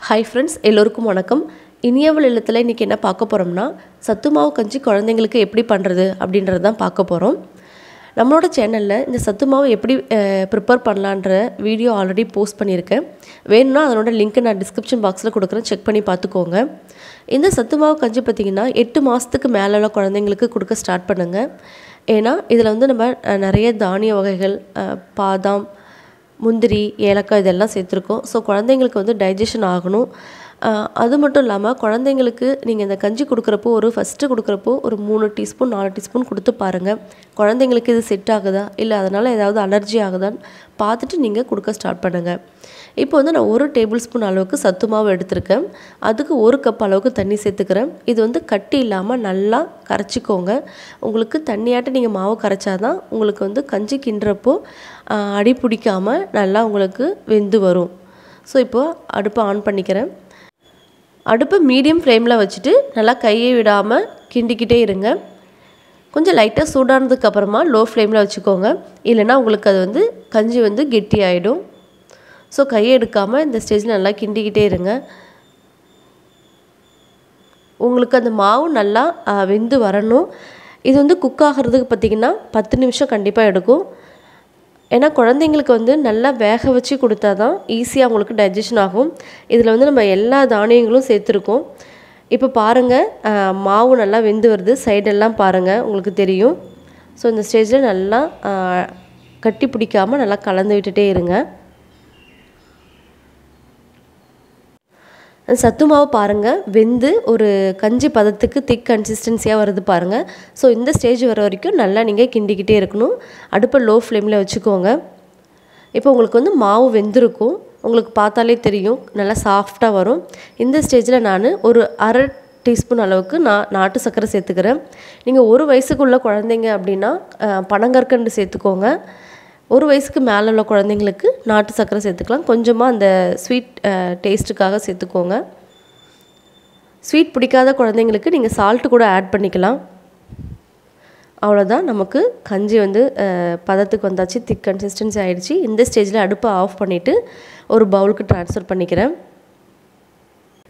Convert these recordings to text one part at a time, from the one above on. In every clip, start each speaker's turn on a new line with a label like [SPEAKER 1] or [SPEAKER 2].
[SPEAKER 1] Hi friends, எல்லோருக்கும் வணக்கம். இனியவள் இல்லத்துல இன்னைக்கு என்ன பார்க்க போறோம்னா சத்து மாவு கஞ்சி குழந்தைகளுக்கு எப்படி பண்றது அப்படிங்கறத தான் பார்க்க போறோம். நம்மளோட சேனல்ல இந்த சத்து மாவு எப்படி prepare பண்ணலாம்ன்ற வீடியோ ஆல்ரெடி போஸ்ட் பண்ணிருக்கேன். வேணும்னா அதோட லிங்க் நான் description boxல கொடுக்கிறேன், செக் பண்ணி பாத்துக்கோங்க. இந்த சத்து மாவு கஞ்சி பாத்தீங்கன்னா 8 மாசத்துக்கு மேல உள்ள குழந்தைகளுக்கு கொடுக்க ஸ்டார்ட் பண்ணுங்க. ஏனா இதுல வந்து நம்ம நிறைய தானிய வகைகள், பாதாம், முந்திரி, ஏலக்காய் இதெல்லாம் சேர்த்துருக்கோம். ஸோ குழந்தைங்களுக்கு வந்து டைஜஷன் ஆகணும். அது மட்டும் இல்லாமல் குழந்தைங்களுக்கு நீங்கள் இந்த கஞ்சி கொடுக்குறப்போ ஃபஸ்ட்டு கொடுக்குறப்போ ஒரு 3 டீஸ்பூன் 4 டீஸ்பூன் கொடுத்து பாருங்கள். குழந்தைங்களுக்கு இது செட் ஆகுதா இல்லை அதனால் ஏதாவது அலர்ஜி ஆகுதான்னு பார்த்துட்டு நீங்கள் கொடுக்க ஸ்டார்ட் பண்ணுங்கள். இப்போ வந்து நான் 1 டேபிள் ஸ்பூன் அளவுக்கு சத்து மாவு எடுத்திருக்கேன். அதுக்கு 1 கப் அளவுக்கு தண்ணி சேர்த்துக்கிறேன். இது வந்து கட்டி இல்லாமல் நல்லா கரைச்சிக்கோங்க. உங்களுக்கு தண்ணியாட்ட நீங்கள் மாவு கரைச்சாதான் உங்களுக்கு வந்து கஞ்சி கிண்டுறப்போ அடி பிடிக்காமல் நல்லா உங்களுக்கு வெந்து வரும். ஸோ இப்போது அடுப்பை ஆன் பண்ணிக்கிறேன். அடுப்பை மீடியம் ஃப்ளேமில் வச்சுட்டு நல்லா கையை விடாமல் கிண்டிக்கிட்டே இருங்க. கொஞ்சம் லைட்டாக சூடானதுக்கப்புறமா லோ ஃப்ளேமில் வச்சுக்கோங்க. இல்லைனா உங்களுக்கு அது வந்து கஞ்சி வந்து கெட்டி ஆகிடும். ஸோ கையை எடுக்காமல் இந்த ஸ்டேஜில் நல்லா கிண்டிக்கிட்டே இருங்க. உங்களுக்கு அந்த மாவு நல்லா வெந்து வரணும். இது வந்து குக் ஆகிறதுக்கு பார்த்திங்கன்னா 10 நிமிஷம் கண்டிப்பாக எடுக்கும். ஏன்னா குழந்தைங்களுக்கு வந்து நல்லா வேக வச்சு கொடுத்தா தான் ஈஸியாக உங்களுக்கு டைஜஷன் ஆகும். இதில் வந்து நம்ம எல்லா தானியங்களும் சேர்த்துருக்கோம். இப்போ பாருங்கள், மாவு நல்லா வெந்து வருது. சைடெல்லாம் பாருங்கள், உங்களுக்கு தெரியும். ஸோ இந்த ஸ்டேஜில் நல்லா கட்டி பிடிக்காமல் நல்லா கலந்து விட்டுட்டே இருங்க. சத்து மாவு பாருங்கள் வெந்து ஒரு கஞ்சி பதத்துக்கு திக் கன்சிஸ்டன்சியாக வருது பாருங்கள். ஸோ இந்த ஸ்டேஜ் வர வரைக்கும் நல்லா நீங்கள் கிண்டிக்கிட்டே இருக்கணும். அடுப்பை லோ ஃப்ளேமில் வச்சுக்கோங்க. இப்போ உங்களுக்கு வந்து மாவு வெந்திருக்கும், உங்களுக்கு பார்த்தாலே தெரியும், நல்லா சாஃப்டாக வரும். இந்த ஸ்டேஜில் நான் ஒரு அரை டீஸ்பூன் அளவுக்கு நாட்டு சர்க்கரை சேர்த்துக்கிறேன். நீங்கள் 1 வயசுக்குள்ள குழந்தைங்க அப்படின்னா பனங்கற்கண்டு சேர்த்துக்கோங்க. 1 வயசுக்கு மேலே உள்ள குழந்தைங்களுக்கு நாட்டு சர்க்கரை சேர்த்துக்கலாம். கொஞ்சமாக அந்த ஸ்வீட் டேஸ்ட்டுக்காக சேர்த்துக்கோங்க. ஸ்வீட் பிடிக்காத குழந்தைங்களுக்கு நீங்கள் சால்ட்டு கூட ஆட் பண்ணிக்கலாம். அவ்வளோதான், நமக்கு கஞ்சி வந்து பதத்துக்கு வந்தாச்சு, திக் கன்சிஸ்டன்சி ஆகிடுச்சு. இந்த ஸ்டேஜில் அடுப்பை ஆஃப் பண்ணிவிட்டு ஒரு பவுலுக்கு ட்ரான்ஸ்ஃபர் பண்ணிக்கிறேன்.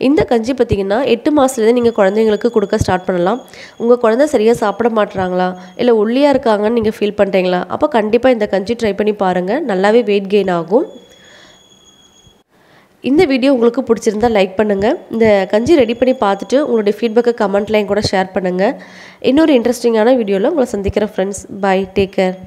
[SPEAKER 1] இந்த கஞ்சி பார்த்திங்கன்னா 8 மாதத்துலேருந்து நீங்கள் குழந்தைங்களுக்கு கொடுக்க ஸ்டார்ட் பண்ணலாம். உங்கள் குழந்தை சரியாக சாப்பிட மாட்டுறாங்களா இல்லை ஒல்லியாக இருக்காங்கன்னு நீங்கள் ஃபீல் பண்ணுறீங்களா, அப்போ கண்டிப்பாக இந்த கஞ்சி ட்ரை பண்ணி பாருங்கள். நல்லாவே வெயிட் கெயின் ஆகும். இந்த வீடியோ உங்களுக்கு பிடிச்சிருந்தா லைக் பண்ணுங்கள். இந்த கஞ்சி ரெடி பண்ணி பார்த்துட்டு உங்களுடைய ஃபீட்பேக்கை கமெண்ட்லையும் கூட ஷேர் பண்ணுங்கள். இன்னொரு இன்ட்ரெஸ்டிங்கான வீடியோவில் உங்களை சந்திக்கிறேன் ஃப்ரெண்ட்ஸ். By, take care.